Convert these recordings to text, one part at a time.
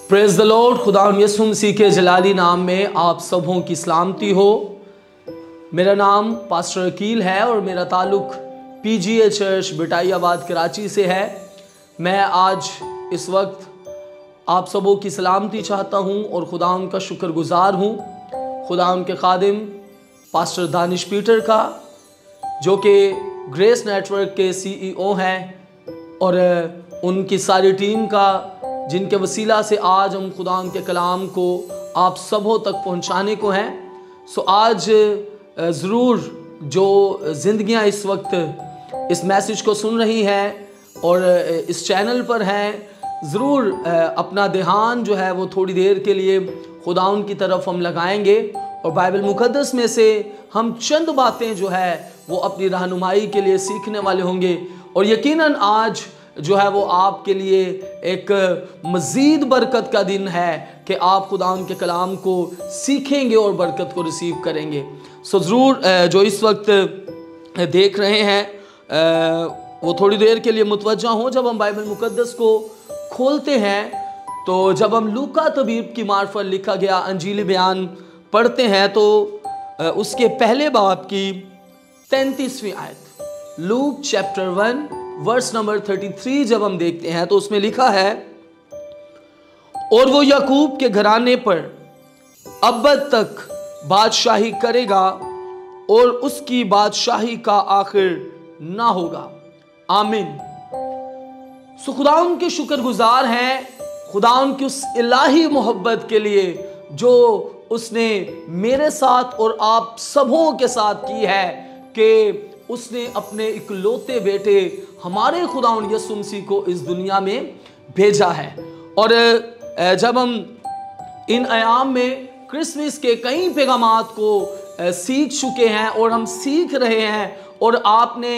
Praise the Lord. खुदा यीशु मसीह के जलाली नाम में आप सबों की सलामती हो। मेरा नाम पास्टर अकील है और मेरा ताल्लुक पीजीए चर्च बिटाईआबाद कराची से है। मैं आज इस वक्त आप सबों की सलामती चाहता हूं और खुदा का शुक्रगुजार हूं। खुदा के खादिम पास्टर दानिश पीटर का, जो कि ग्रेस नेटवर्क के सीईओ हैं, और उनकी सारी टीम का, जिनके वसीला से आज हम खुदा के कलाम को आप सबों तक पहुंचाने को हैं। सो आज ज़रूर जो ज़िंदगियां इस वक्त इस मैसेज को सुन रही हैं और इस चैनल पर हैं, ज़रूर अपना ध्यान जो है वो थोड़ी देर के लिए खुदा की तरफ हम लगाएंगे और बाइबल मुकद्दस में से हम चंद बातें जो है वो अपनी रहनुमाई के लिए सीखने वाले होंगे। और यकीनन आज जो है वो आपके लिए एक मज़ीद बरकत का दिन है कि आप खुदा के कलाम को सीखेंगे और बरकत को रिसीव करेंगे। सो ज़रूर जो इस वक्त देख रहे हैं वो थोड़ी देर के लिए मुतवज्जा हों। जब हम बाइबल मुकद्दस को खोलते हैं तो जब हम लूका तबीब की मार्फत लिखा गया अंजीली बयान पढ़ते हैं तो उसके पहले बाब की 33वीं आयत, लूक चैप्टर 1 वर्स नंबर 33 जब हम देखते हैं तो उसमें लिखा है, और वो याकूब के घराने पर अब्बद तक बादशाही करेगा और उसकी बादशाही का आखिर ना होगा। आमीन। सो खुदा उनके शुक्रगुजार हैं, खुदा उनकी उस इलाही मोहब्बत के लिए जो उसने मेरे साथ और आप सबों के साथ की है कि उसने अपने इकलौते बेटे हमारे खुदा यीशु मसीह को इस दुनिया में भेजा है। और जब हम इन अयाम में क्रिसमस के कई पैगामात को सीख चुके हैं और हम सीख रहे हैं, और आपने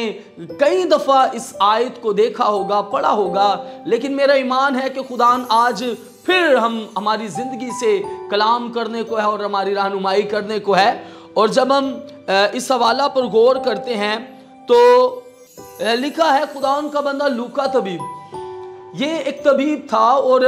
कई दफ़ा इस आयत को देखा होगा, पढ़ा होगा, लेकिन मेरा ईमान है कि खुदा आज फिर हमारी ज़िंदगी से कलाम करने को है और हमारी रहनुमाई करने को है। और जब हम इस हवाला पर गौर करते हैं तो लिखा है, खुदा का बंदा लूका तबीब, ये एक तबीब था और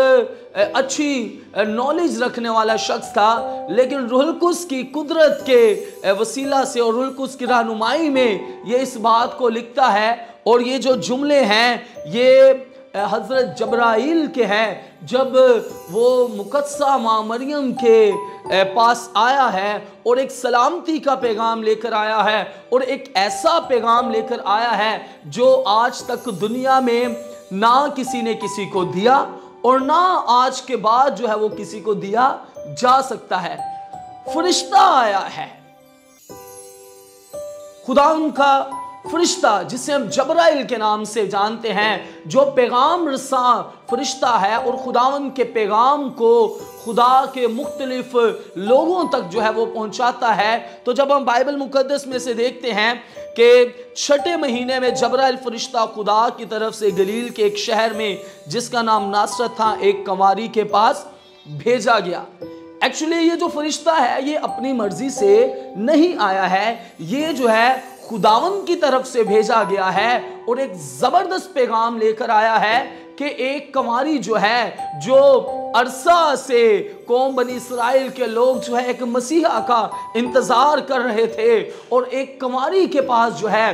अच्छी नॉलेज रखने वाला शख्स था, लेकिन रूहुल कुद्स की कुदरत के वसीला से और रूहुल कुद्स की रहनुमाई में ये इस बात को लिखता है। और ये जो जुमले हैं ये हज़रत जब्राइल के हैं, जब वो मुकद्दसा माँ मरियम के पास आया है और एक सलामती का पैगाम लेकर आया है, और एक ऐसा पैगाम लेकर आया है जो आज तक दुनिया में ना किसी ने किसी को दिया और ना आज के बाद जो है वो किसी को दिया जा सकता है। फरिश्ता आया है, खुदा उनका फरिश्ता, जिसे हम जब्राइल के नाम से जानते हैं, जो पैगाम रसा फरिश्ता है और खुदावन के पैगाम को खुदा के मुख्तलिफ लोगों तक जो है वो पहुंचाता है। तो जब हम बाइबल मुकद्दस में से देखते हैं कि छठे महीने में जब्राइल फरिश्ता खुदा की तरफ से गलील के एक शहर में जिसका नाम नासरत था, एक कंवारी के पास भेजा गया। एक्चुअली ये जो फरिश्ता है ये अपनी मर्जी से नहीं आया है, ये जो है खुदावन की तरफ से भेजा गया है और एक जबरदस्त पैगाम लेकर आया है कि एक कंवारी जो है, जो अरसा से कौम बनी इस्राएल के लोग जो है एक मसीहा का इंतजार कर रहे थे, और एक कंवारी के पास जो है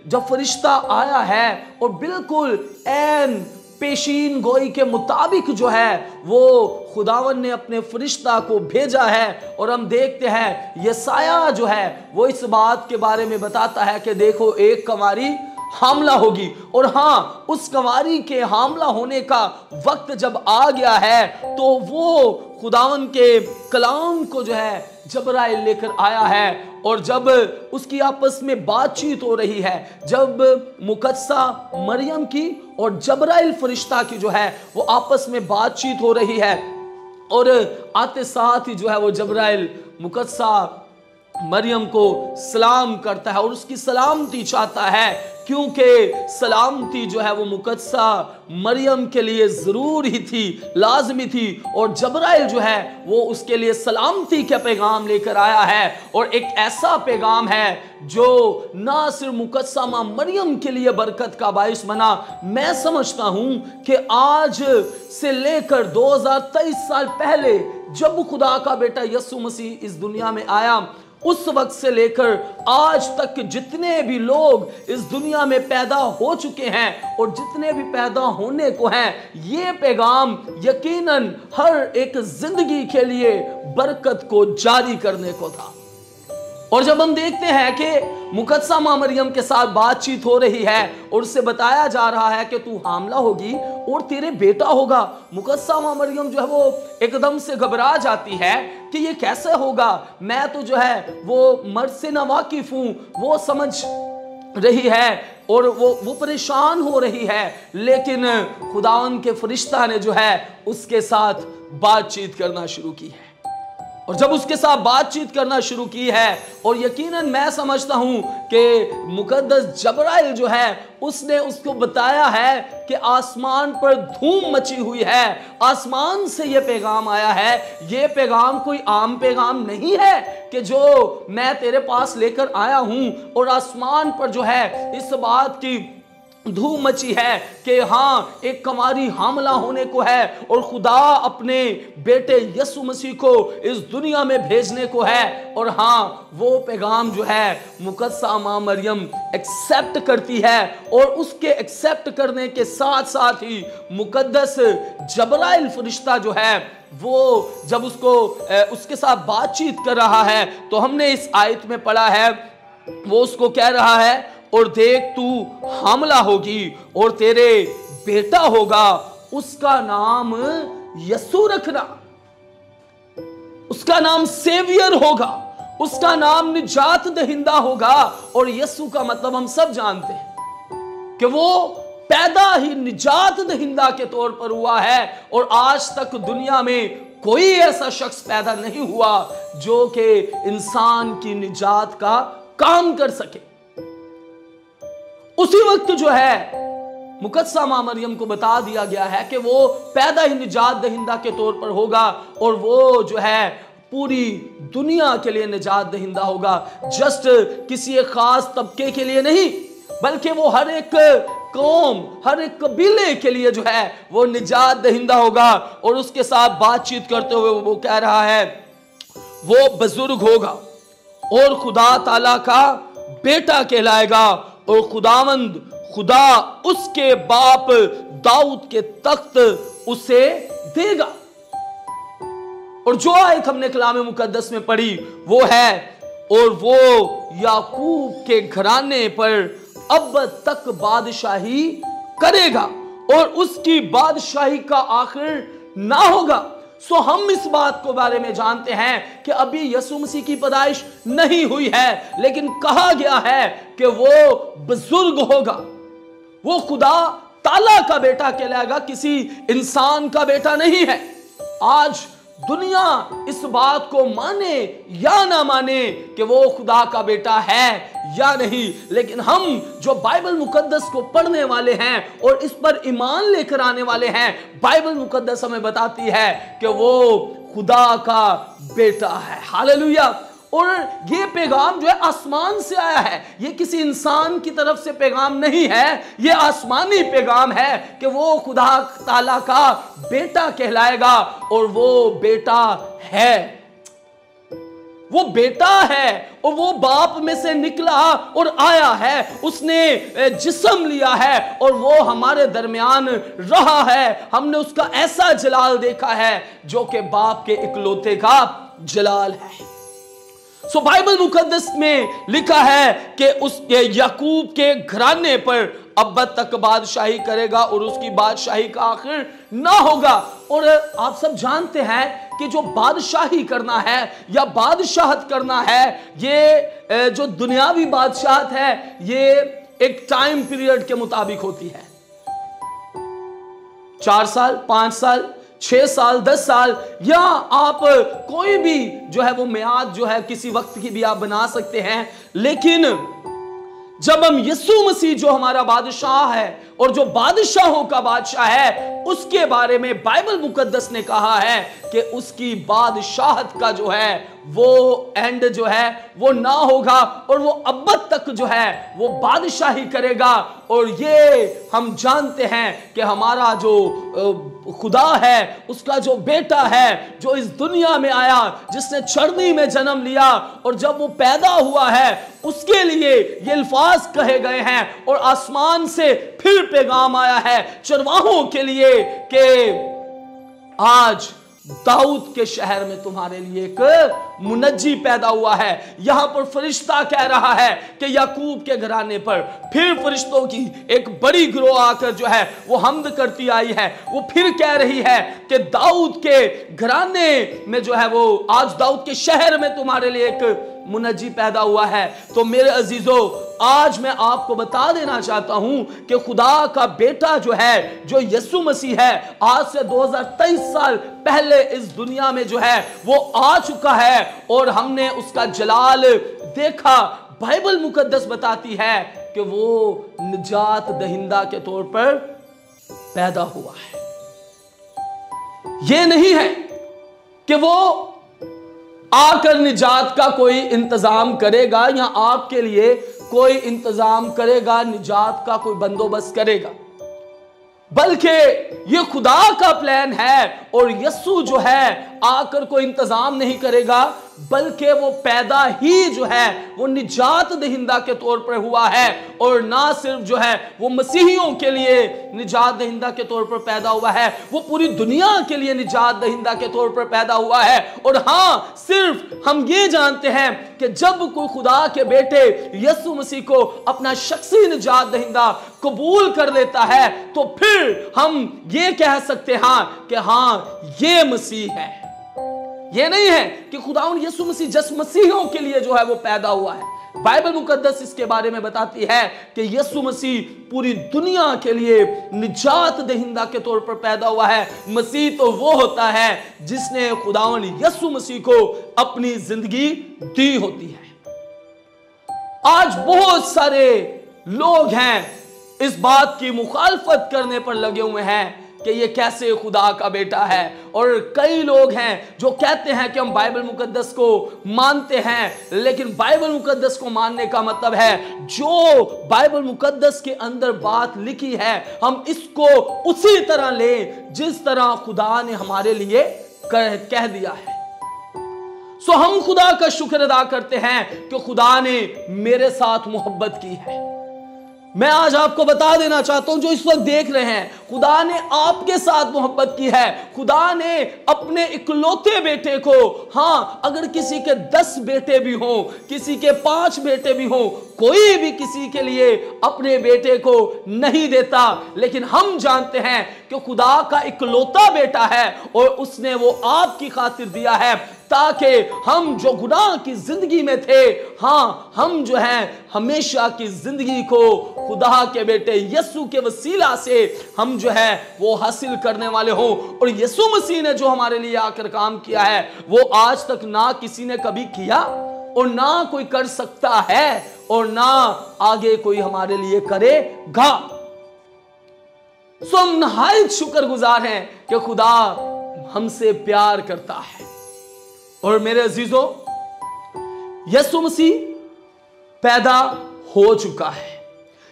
जब फरिश्ता आया है और बिल्कुल ऐन पेशीन गोई के मुताबिक जो है वो खुदावन ने अपने फरिश्ता को भेजा है। और हम देखते हैं यसाया जो है वो इस बात के बारे में बताता है कि देखो एक कंवारी हामला होगी, और हाँ, उस कंवारी के हामला होने का वक्त जब आ गया है तो वो खुदावन के कलाम को जो है जब्राइल लेकर आया है। और जब उसकी आपस में बातचीत हो रही है, जब मुकद्दसा मरियम की और जब्राइल फरिश्ता की जो है वो आपस में बातचीत हो रही है, और आते साथ ही जो है वो जब्राइल मुकद्दसा मरियम को सलाम करता है और उसकी सलामती चाहता है क्योंकि सलामती जो है वो मुकद्दसा मरियम के लिए ज़रूरी थी, लाजमी थी, और जबराइल जो है वो उसके लिए सलामती का पैगाम लेकर आया है। और एक ऐसा पैगाम है जो ना सिर्फ मुकद्दसा मां मरियम के लिए बरकत का बाइस बना। मैं समझता हूं कि आज से लेकर 2023 साल पहले जब खुदा का बेटा यीशु मसीह इस दुनिया में आया, उस वक्त से लेकर आज तक जितने भी लोग इस दुनिया में पैदा हो चुके हैं और जितने भी पैदा होने को हैं, ये पैगाम यकीनन हर एक जिंदगी के लिए बरकत को जारी करने को था। और जब हम देखते हैं कि मुकद्दसा मां मरियम के साथ बातचीत हो रही है और उससे बताया जा रहा है कि तू हामला होगी और तेरे बेटा होगा, मुकद्दसा मां मरियम जो है वो एकदम से घबरा जाती है कि ये कैसे होगा, मैं तो जो है वो मर्द से ना वाकिफ हूं। वो समझ रही है और वो परेशान हो रही है, लेकिन खुदावन के फरिश्ता ने जो है उसके साथ बातचीत करना शुरू की है। और जब उसके साथ बातचीत करना शुरू की है, और यकीनन मैं समझता हूं कि मुकद्दस जबराइल जो है उसने उसको बताया है कि आसमान पर धूम मची हुई है, आसमान से ये पैगाम आया है। ये पैगाम कोई आम पैगाम नहीं है कि जो मैं तेरे पास लेकर आया हूं, और आसमान पर जो है इस बात की धूम मची है कि हाँ एक कुंवारी हामला होने को है और खुदा अपने बेटे यीशु मसीह को इस दुनिया में भेजने को है। और हाँ वो पैगाम जो है मुकद्दसा मां मरियम एक्सेप्ट करती है, और उसके एक्सेप्ट करने के साथ साथ ही मुकद्दस जबराइल फरिश्ता जो है वो जब उसके साथ बातचीत कर रहा है, तो हमने इस आयत में पढ़ा है, वो उसको कह रहा है, और देख तू हामला होगी और तेरे बेटा होगा, उसका नाम यीशु रखना, उसका नाम सेवियर होगा, उसका नाम निजात दहिंदा होगा। और यीशु का मतलब हम सब जानते हैं कि वो पैदा ही निजात दहिंदा के तौर पर हुआ है, और आज तक दुनिया में कोई ऐसा शख्स पैदा नहीं हुआ जो कि इंसान की निजात का काम कर सके। उसी वक्त जो है मुकद्दसा मां मरियम को बता दिया गया है कि वो पैदा ही निजात दहिंदा के तौर पर होगा, और वो जो है पूरी दुनिया के लिए निजात दहिंदा होगा। जस्ट किसी एक खास तबके के लिए नहीं, बल्कि वो हर एक कौम, हर एक कबीले के लिए जो है वो निजात दहिंदा होगा। और उसके साथ बातचीत करते हुए वो कह रहा है, वो बुजुर्ग होगा और खुदा ताला का बेटा कहलाएगा, और खुदावंद खुदा उसके बाप दाऊद के तख्त उसे देगा। और जो आयत हमने कलाम मुकद्दस में पढ़ी वो है, और वो याकूब के घराने पर अब तक बादशाही करेगा और उसकी बादशाही का आखिर ना होगा। सो हम इस बात को बारे में जानते हैं कि अभी यीशु मसीह की पैदाइश नहीं हुई है, लेकिन कहा गया है कि वो बुजुर्ग होगा, वो खुदा ताला का बेटा कहलाएगा, किसी इंसान का बेटा नहीं है। आज दुनिया इस बात को माने या ना माने कि वो खुदा का बेटा है या नहीं, लेकिन हम जो बाइबल मुकद्दस को पढ़ने वाले हैं और इस पर ईमान लेकर आने वाले हैं, बाइबल मुकद्दस हमें बताती है कि वो खुदा का बेटा है। हालेलुया। और ये पैगाम जो है आसमान से आया है, ये किसी इंसान की तरफ से पैगाम नहीं है, ये आसमानी पैगाम है कि वो खुदा ताला का बेटा कहलाएगा, और वो बेटा है, वो बेटा है, और वो बाप में से निकला और आया है, उसने जिस्म लिया है और वो हमारे दरमियान रहा है। हमने उसका ऐसा जलाल देखा है जो कि बाप के इकलौते का जलाल है। सो बाइबल मुकद्दस में लिखा है कि उस याकूब के घराने पर अब तक बादशाही करेगा और उसकी बादशाही का आखिर ना होगा। और आप सब जानते हैं कि जो बादशाही करना है या बादशाहत करना है, ये जो दुनियावी बादशाहत है ये एक टाइम पीरियड के मुताबिक होती है। 4 साल, 5 साल, 6 साल, 10 साल, या आप कोई भी जो है वो मियाद जो है किसी वक्त की भी आप बना सकते हैं। लेकिन जब हम यीशु मसीह जो हमारा बादशाह है और जो बादशाहों का बादशाह है, उसके बारे में बाइबल मुकद्दस ने कहा है कि उसकी बादशाहत का जो है वो एंड जो है वो ना होगा और वो अब्बद तक जो है वो बादशाही करेगा। और ये हम जानते हैं कि हमारा जो खुदा है, उसका जो बेटा है जो इस दुनिया में आया, जिसने चरनी में जन्म लिया और जब वो पैदा हुआ है, उसके लिए ये अल्फाज कहे गए हैं और आसमान से फिर पैगाम आया है चरवाहों के लिए कि आज दाऊद के शहर में तुम्हारे लिए एक मुनज्जी पैदा हुआ है। यहां पर फरिश्ता कह रहा है कि याकूब के घराने पर फिर फरिश्तों की एक बड़ी गिरोह आकर जो है वो हमद करती आई है। वो फिर कह रही है कि दाऊद के घराने में जो है वो आज दाऊद के शहर में तुम्हारे लिए एक मुनज्जी पैदा हुआ है। तो मेरे अजीजों, आज मैं आपको बता देना चाहता हूं कि खुदा का बेटा जो है, जो यीशु मसीह है, आज से 2023 साल पहले इस दुनिया में जो है वो आ चुका है और हमने उसका जलाल देखा। बाइबल मुकद्दस बताती है कि वो निजात दहिंदा के तौर पर पैदा हुआ है। यह नहीं है कि वो आकर निजात का कोई इंतजाम करेगा या आपके लिए कोई इंतजाम करेगा, निजात का कोई बंदोबस्त करेगा, बल्कि ये खुदा का प्लान है। और यीशु जो है आकर कोई इंतजाम नहीं करेगा, बल्कि वो पैदा ही जो है वो निजात दहिंदा के तौर पर हुआ है। और ना सिर्फ जो है वो मसीहियों के लिए निजात दहिंदा के तौर पर पैदा हुआ है, वो पूरी दुनिया के लिए निजात दहिंदा के तौर पर पैदा हुआ है। और हाँ, सिर्फ हम ये जानते हैं कि जब कोई खुदा के बेटे यीशु मसीह को अपना शख्सी निजात दहिंदा कबूल कर लेता है, तो फिर हम ये कह सकते हैं कि हाँ, ये मसीह है। ये नहीं है कि खुदावंद यीशु मसीह जस मसीहों के लिए जो है वो पैदा हुआ है। बाइबल मुकद्दस इसके बारे में बताती है कि यीशु मसीह पूरी दुनिया के लिए निजात दहिंदा के तौर पर पैदा हुआ है। मसीह तो वो होता है जिसने खुदावंद यीशु मसीह को अपनी जिंदगी दी होती है। आज बहुत सारे लोग हैं इस बात की मुखालफत करने पर लगे हुए हैं कि ये कैसे खुदा का बेटा है। और कई लोग हैं जो कहते हैं कि हम बाइबल मुकद्दस को मानते हैं, लेकिन बाइबल मुकद्दस को मानने का मतलब है जो बाइबल मुकद्दस के अंदर बात लिखी है हम इसको उसी तरह लें जिस तरह खुदा ने हमारे लिए कह दिया है। सो हम खुदा का शुक्र अदा करते हैं कि खुदा ने मेरे साथ मोहब्बत की है। मैं आज आपको बता देना चाहता हूं जो इस वक्त देख रहे हैं, खुदा ने आपके साथ मोहब्बत की है। खुदा ने अपने इकलौते बेटे को, हाँ, अगर किसी के 10 बेटे भी हों, किसी के 5 बेटे भी हों, कोई भी किसी के लिए अपने बेटे को नहीं देता, लेकिन हम जानते हैं कि खुदा का इकलौता बेटा है और उसने वो आपकी खातिर दिया है ताकि हम जो गुनाह की जिंदगी में थे, हाँ, हम जो हैं हमेशा की जिंदगी को खुदा के बेटे यीशु के वसीला से हम जो है वो हासिल करने वाले हों। और यीशु मसीह ने जो हमारे लिए आकर काम किया है वो आज तक ना किसी ने कभी किया और ना कोई कर सकता है और ना आगे कोई हमारे लिए करेगा। सो हम नहायत शुक्रगुजार हैं कि खुदा हमसे प्यार करता है। और मेरे अजीजों, यीशु मसीह पैदा हो चुका है,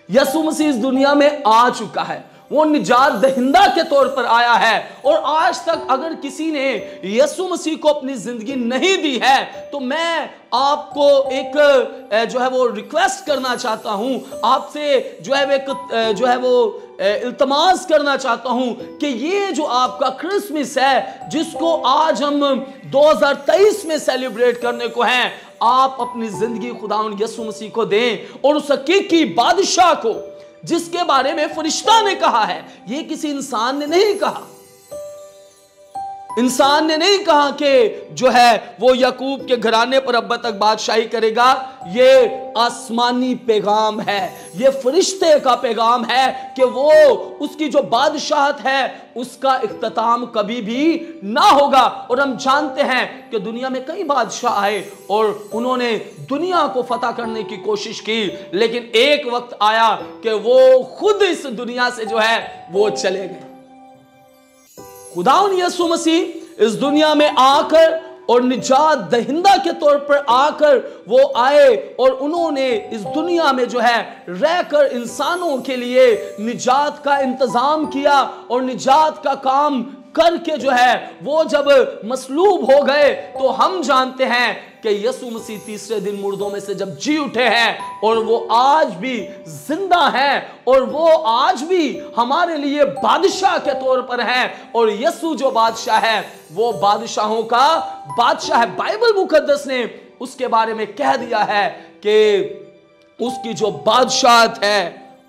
यीशु मसीह इस दुनिया में आ चुका है, वो निजात दहिंदा के तौर पर आया है। और आज तक अगर किसी ने यीशु मसीह को अपनी जिंदगी नहीं दी है तो मैं आपको एक जो है वो रिक्वेस्ट करना चाहता हूं, आपसे जो है एक जो है वो इल्तमास करना चाहता हूं कि ये जो आपका क्रिसमस है जिसको आज हम 2023 में सेलिब्रेट करने को हैं, आप अपनी जिंदगी खुदावंद यीशु मसीह को दें और उस हकीकी बादशाह को जिसके बारे में फरिश्ता ने कहा है, ये किसी इंसान ने नहीं कहा। इंसान ने नहीं कहा कि जो है वो याकूब के घराने पर अब तक बादशाही करेगा। ये आसमानी पैगाम है, ये फरिश्ते का पैगाम है कि वो उसकी जो बादशाहत है उसका इख्तिताम कभी भी ना होगा। और हम जानते हैं कि दुनिया में कई बादशाह आए और उन्होंने दुनिया को फतह करने की कोशिश की, लेकिन एक वक्त आया कि वो खुद इस दुनिया से जो है वो चले गए। खुदावंद यीशु मसीह इस दुनिया में आकर और निजात दहिंदा के तौर पर आकर वो आए और उन्होंने इस दुनिया में जो है रहकर इंसानों के लिए निजात का इंतजाम किया और निजात का काम करके जो है वो जब मसलूब हो गए तो हम जानते हैं कि यीशु मसीह तीसरे दिन मुर्दों में से जब जी उठे हैं और वो आज भी जिंदा हैं और वो आज भी हमारे लिए बादशाह के तौर पर हैं। और यीशु जो बादशाह है वो बादशाहों का बादशाह है। बाइबल मुकद्दस ने उसके बारे में कह दिया है कि उसकी जो बादशाहत है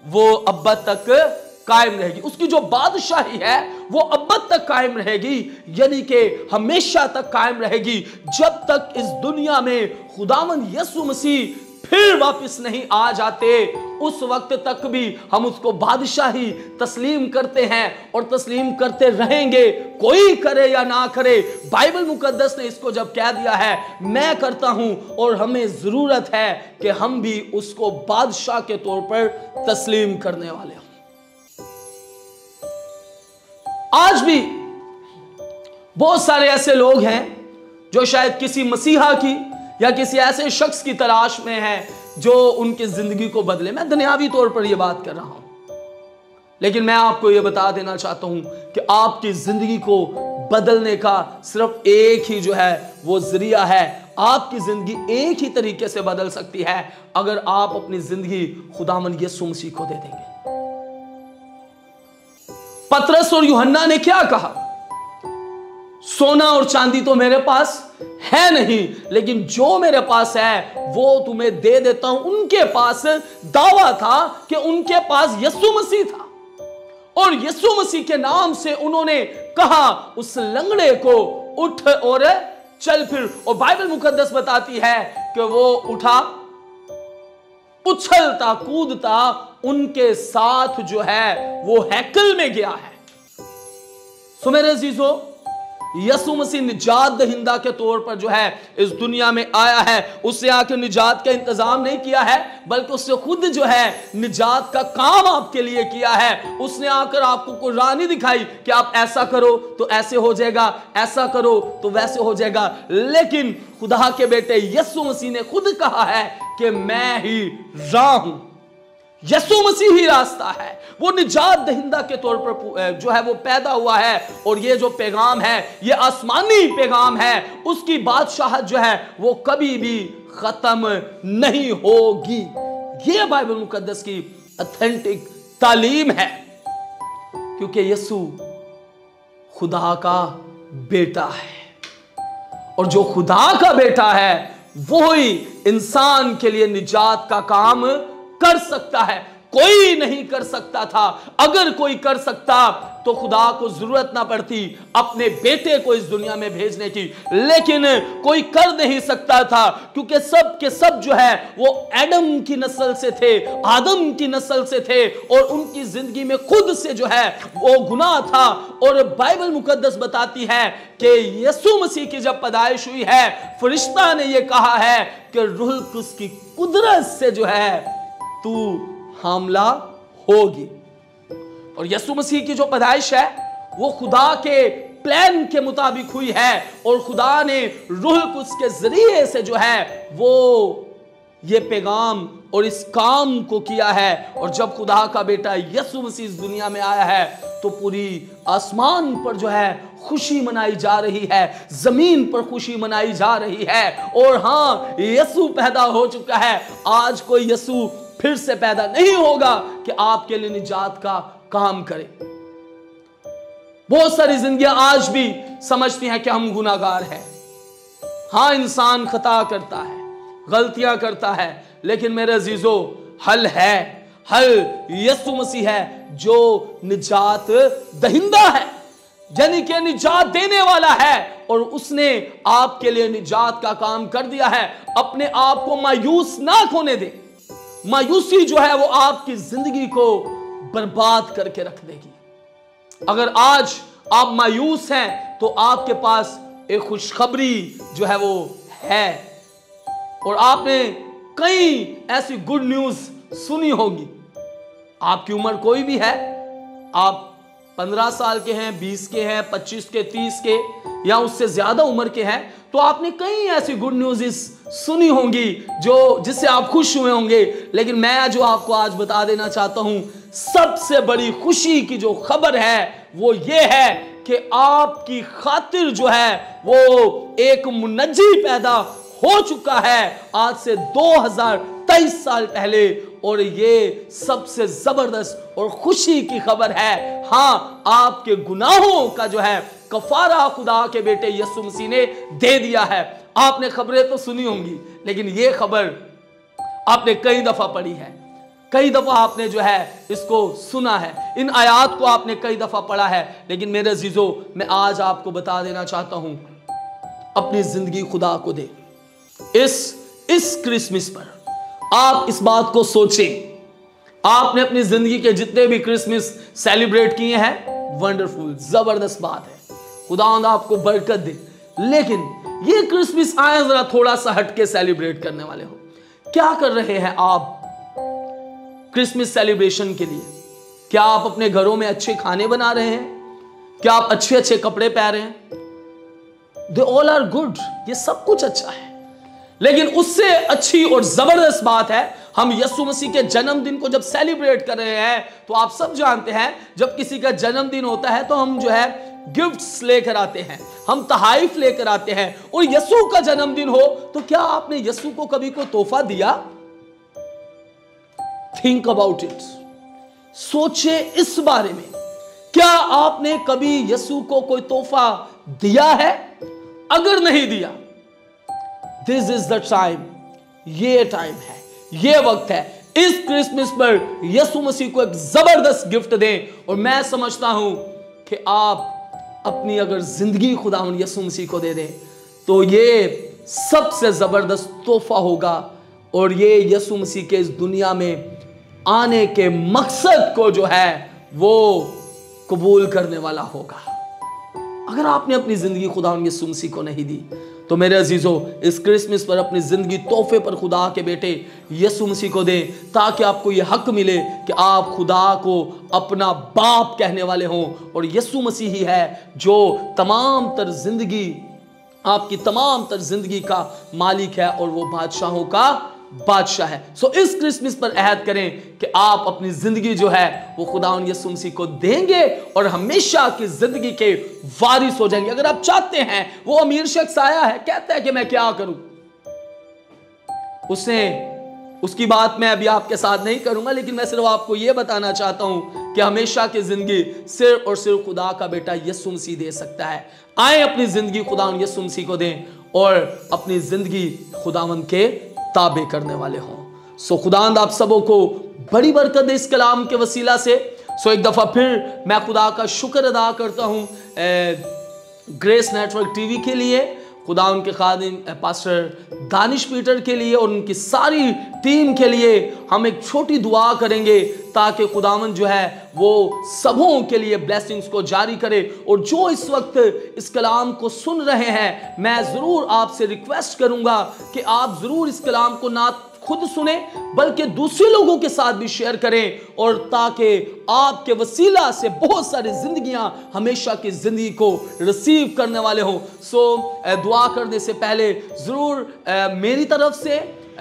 वो अब तक कायम रहेगी, उसकी जो बादशाही है वो अब तक कायम रहेगी, यानी कि हमेशा तक कायम रहेगी जब तक इस दुनिया में खुदावंद यीशु मसीह फिर वापस नहीं आ जाते। उस वक्त तक भी हम उसको बादशाही तस्लीम करते हैं और तस्लीम करते रहेंगे, कोई करे या ना करे। बाइबल मुकद्दस ने इसको जब कह दिया है मैं करता हूं और हमें जरूरत है कि हम भी उसको बादशाह के तौर पर तस्लीम करने वाले हों। आज भी बहुत सारे ऐसे लोग हैं जो शायद किसी मसीहा की या किसी ऐसे शख्स की तलाश में हैं जो उनकी जिंदगी को बदले। मैं दुनियावी तौर पर यह बात कर रहा हूं, लेकिन मैं आपको यह बता देना चाहता हूं कि आपकी जिंदगी को बदलने का सिर्फ एक ही जो है वो जरिया है। आपकी जिंदगी एक ही तरीके से बदल सकती है अगर आप अपनी जिंदगी खुदावंद यीशु मसीह को दे देंगे। पतरस और यूहन्ना ने क्या कहा? सोना और चांदी तो मेरे पास है नहीं, लेकिन जो मेरे पास है वो तुम्हें दे देता हूं। उनके पास दावा था कि उनके पास यीशु मसीह था और यीशु मसीह के नाम से उन्होंने कहा उस लंगड़े को उठ और चल फिर। और बाइबल मुकद्दस बताती है कि वो उठा, उछलता कूदता उनके साथ जो है वो हैकल में गया है। सो मेरे अजीजों, यीशु मसीह निजात दहिंदा के तौर पर जो है इस दुनिया में आया है। उससे आकर निजात का इंतजाम नहीं किया है, बल्कि उससे खुद जो है निजात का काम आपके लिए किया है। उसने आकर आपको कुरानी दिखाई कि आप ऐसा करो तो ऐसे हो जाएगा, ऐसा करो तो वैसे हो जाएगा। लेकिन खुदा के बेटे यीशु मसीह ने खुद कहा है कि मैं ही राह हूं, यीशु मसीह ही रास्ता है। वो निजात दहिंदा के तौर पर जो है वो पैदा हुआ है और ये जो पैगाम है ये आसमानी पैगाम है। उसकी बादशाहत जो है वो कभी भी खत्म नहीं होगी। ये बाइबल मुकद्दस की ऑथेंटिक तालीम है, क्योंकि यीशु खुदा का बेटा है और जो खुदा का बेटा है वो ही इंसान के लिए निजात का काम कर सकता है। कोई नहीं कर सकता था। अगर कोई कर सकता तो खुदा को जरूरत ना पड़ती अपने बेटे को इस दुनिया में भेजने की, लेकिन कोई कर नहीं सकता था क्योंकि सब के सब जो है वो एडम की नस्ल से थे, आदम की नस्ल से थे और उनकी जिंदगी में खुद से जो है वो गुनाह था। और बाइबल मुकद्दस बताती है कि यीशु मसीह की जब पैदाइश हुई है, फरिश्ता ने ये कहा है कि रूह कुद्स की कुदरत से जो है तू हामला होगी। और यीशु मसीह की जो पैदाइश है वो खुदा के प्लान के मुताबिक हुई है और खुदा ने रूह कुद्स के जरिए से जो है वो ये पैगाम और इस काम को किया है। और जब खुदा का बेटा यीशु मसीह इस दुनिया में आया है तो पूरी आसमान पर जो है खुशी मनाई जा रही है, जमीन पर खुशी मनाई जा रही है। और हाँ, यीशु पैदा हो चुका है। आज कोई यीशु फिर से पैदा नहीं होगा कि आपके लिए निजात का काम करे। बहुत सारी जिंदगियां आज भी समझती हैं कि हम गुनाहगार हैं। हाँ, इंसान खता करता है, गलतियां करता है, लेकिन मेरे अजीजों हल है। हल यीशु मसीह है जो निजात दहिंदा है। यानी कि निजात देने वाला है, और उसने आपके लिए निजात का काम कर दिया है। अपने आप को मायूस ना होने दे। मायूसी जो है वो आपकी जिंदगी को बर्बाद करके रख देगी। अगर आज आप मायूस हैं तो आपके पास एक खुशखबरी जो है वो है, और आपने कई ऐसी गुड न्यूज सुनी होगी। आपकी उम्र कोई भी है, आप 15 साल के हैं, 20 के हैं, 25 के, 30 के या उससे ज्यादा उम्र के हैं, तो आपने कई ऐसी गुड न्यूज़ सुनी होंगी जिससे आप खुश हुए होंगे। लेकिन मैं जो आपको आज बता देना चाहता हूं, सबसे बड़ी खुशी की जो खबर है वो ये है कि आपकी खातिर जो है वो एक मुनज्जी पैदा हो चुका है आज से 2023 साल पहले। और ये सबसे जबरदस्त और खुशी की खबर है। हाँ, आपके गुनाहों का जो है कफारा खुदा के बेटे यीशु मसीह ने दे दिया है। आपने खबरें तो सुनी होंगी, लेकिन ये खबर आपने कई दफा पढ़ी है, कई दफा आपने जो है इसको सुना है, इन आयात को आपने कई दफा पढ़ा है। लेकिन मेरे अजीजों, मैं आज आपको बता देना चाहता हूं, अपनी जिंदगी खुदा को दे। इस क्रिसमस पर आप इस बात को सोचें। आपने अपनी जिंदगी के जितने भी क्रिसमस सेलिब्रेट किए हैं, वंडरफुल, जबरदस्त बात है, खुदावंद आपको बरकत दे। लेकिन ये क्रिसमस आए जरा थोड़ा सा हटके सेलिब्रेट करने वाले हो। क्या कर रहे हैं आप क्रिसमस सेलिब्रेशन के लिए? क्या आप अपने घरों में अच्छे खाने बना रहे हैं? क्या आप अच्छे अच्छे कपड़े पहन रहे हैं? दे ऑल आर गुड, ये सब कुछ अच्छा है। लेकिन उससे अच्छी और जबरदस्त बात है, हम यीशु मसीह के जन्मदिन को जब सेलिब्रेट कर रहे हैं, तो आप सब जानते हैं जब किसी का जन्मदिन होता है तो हम जो है गिफ्ट्स लेकर आते हैं, हम तोहफे लेकर आते हैं। और यीशु का जन्मदिन हो तो क्या आपने यीशु को कभी कोई तोहफा दिया? थिंक अबाउट इट, सोचे इस बारे में। क्या आपने कभी यीशु को कोई तोहफा दिया है? अगर नहीं दिया, दिस इज द टाइम, ये टाइम है, ये वक्त है। इस क्रिसमस पर यीशु मसीह को एक जबरदस्त गिफ्ट दें। और मैं समझता हूं कि आप अपनी अगर जिंदगी खुदावंद यीशु मसीह को दे दें तो ये सबसे जबरदस्त तोहफा होगा, और ये यीशु मसीह के इस दुनिया में आने के मकसद को जो है वो कबूल करने वाला होगा। अगर आपने अपनी जिंदगी खुदावंद यीशु मसीह को नहीं दी, तो मेरे अजीजों, इस क्रिसमस पर अपनी जिंदगी तोहफे पर खुदा के बेटे यीशु मसीह को दें, ताकि आपको यह हक मिले कि आप खुदा को अपना बाप कहने वाले हों। और यीशु मसीह ही है जो तमाम तर जिंदगी, आपकी तमाम तर जिंदगी का मालिक है, और वो बादशाहों का बादशाह है। सो इस क्रिसमस पर अहद करें कि आप अपनी जिंदगी जो है वो खुदावंद यीशु मसीह को देंगे और हमेशा की जिंदगी के वारिस हो जाएंगे। अगर आप चाहते हैं, वो अमीर शख्स आया है, कहता है कि मैं क्या करूं, उसकी बात मैं अभी आपके साथ नहीं करूंगा, लेकिन मैं सिर्फ आपको यह बताना चाहता हूं कि हमेशा की जिंदगी सिर्फ और सिर्फ खुदा का बेटा यीशु मसीह दे सकता है। आए अपनी जिंदगी खुदावंद यीशु मसीह को दें और अपनी जिंदगी खुदावंद के ताबे करने वाले हों। सो खुदावंद आप सबों को बड़ी बरकत दे इस कलाम के वसीला से। सो एक दफा फिर मैं खुदा का शुक्र अदा करता हूं ग्रेस नेटवर्क टीवी के लिए, खुदा उनके खादिम पास्टर दानिश पीटर के लिए और उनकी सारी टीम के लिए। हम एक छोटी दुआ करेंगे ताकि खुदावंद जो है वो सबों के लिए ब्लेसिंग्स को जारी करे। और जो इस वक्त इस कलाम को सुन रहे हैं, मैं ज़रूर आपसे रिक्वेस्ट करूंगा कि आप ज़रूर इस कलाम को ना खुद सुने बल्कि दूसरे लोगों के साथ भी शेयर करें, और ताकि आपके वसीला से बहुत सारी जिंदगियां हमेशा की जिंदगी को रिसीव करने वाले हों। सो दुआ करने से पहले ज़रूर मेरी तरफ से,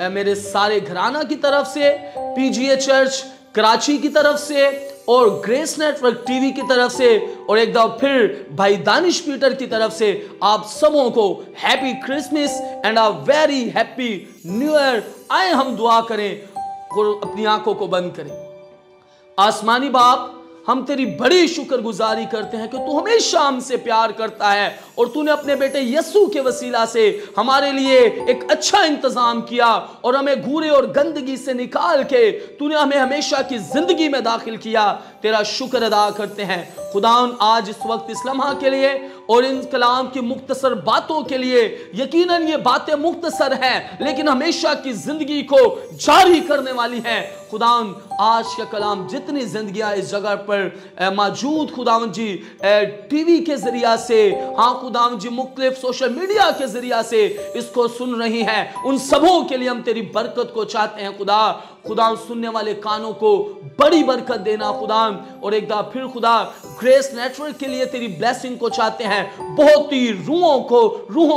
मेरे सारे घराना की तरफ से, पीजीए चर्च कराची की तरफ से और ग्रेस नेटवर्क टीवी की तरफ से, और एक दफा फिर भाई दानिश पीटर की तरफ से आप सबों को happy Christmas and a very happy new year. आए हम दुआ करें और अपनी आंखों को बंद करें। आसमानी बाप, हम तेरी बड़ी शुक्रगुजारी करते हैं कि तू हमेशा हमसे प्यार करता है, और तूने अपने बेटे यीशु के वसीला से हमारे लिए एक अच्छा इंतजाम किया और हमें घूरे और गंदगी से निकाल के तूने हमें हमेशा की जिंदगी में दाखिल किया। तेरा शुक्र अदा करते हैं। खुदावन आज इस वक्त इस लम्हा के लिए और इन कलाम की मुख्तसर बातों के लिए, यकीनन ये बातें मुख्तसर हैं लेकिन हमेशा की जिंदगी को जारी करने वाली हैं। खुदावन आज का कलाम जितनी जिंदगियां इस जगह पर मौजूद खुदावन जी टीवी के जरिया से, हाँ खुदावन जी मुख्तलिफ सोशल मीडिया के जरिया से इसको सुन रही हैं, उन सबों के लिए हम तेरी बरकत को चाहते हैं। खुदा सुनने वाले कानों को बड़ी बरकत देना खुदा, और एक बार फिर खुदा ग्रेस नेटवर्क के लिए तेरी ब्लेसिंग को चाहते हैं। बहुत ही रूहों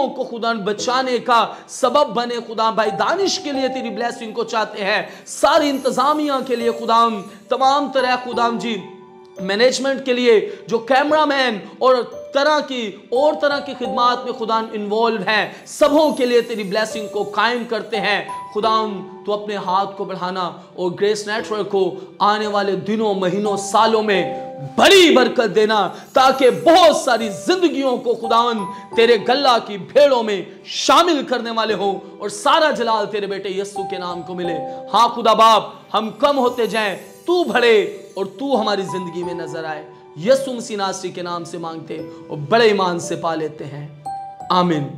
को खुदा बचाने का सबब बने खुदा। भाई दानिश के लिए तेरी ब्लेसिंग को चाहते हैं, सारी इंतजामिया के लिए खुदा, तमाम तरह खुदा जी मैनेजमेंट के लिए, जो कैमरामैन और तरह की खिदमात में खुदा इन्वॉल्व हैं, सबों के लिए तेरी ब्लेसिंग को कायम करते हैं। खुदा तो अपने हाथ को बढ़ाना और ग्रेस नेटवर्क को आने वाले दिनों, महीनों, सालों में बड़ी बरकत देना, ताकि बहुत सारी जिंदगियों को खुदावन तेरे गल्ला की भेड़ों में शामिल करने वाले हो और सारा जलाल तेरे बेटे यीशु के नाम को मिले। हाँ खुदा बाप, हम कम होते जाएं, तू बढ़े और तू हमारी जिंदगी में नजर आए। यीशु मसीह नासरी के नाम से मांगते और बड़े ईमान से पा लेते हैं, आमीन।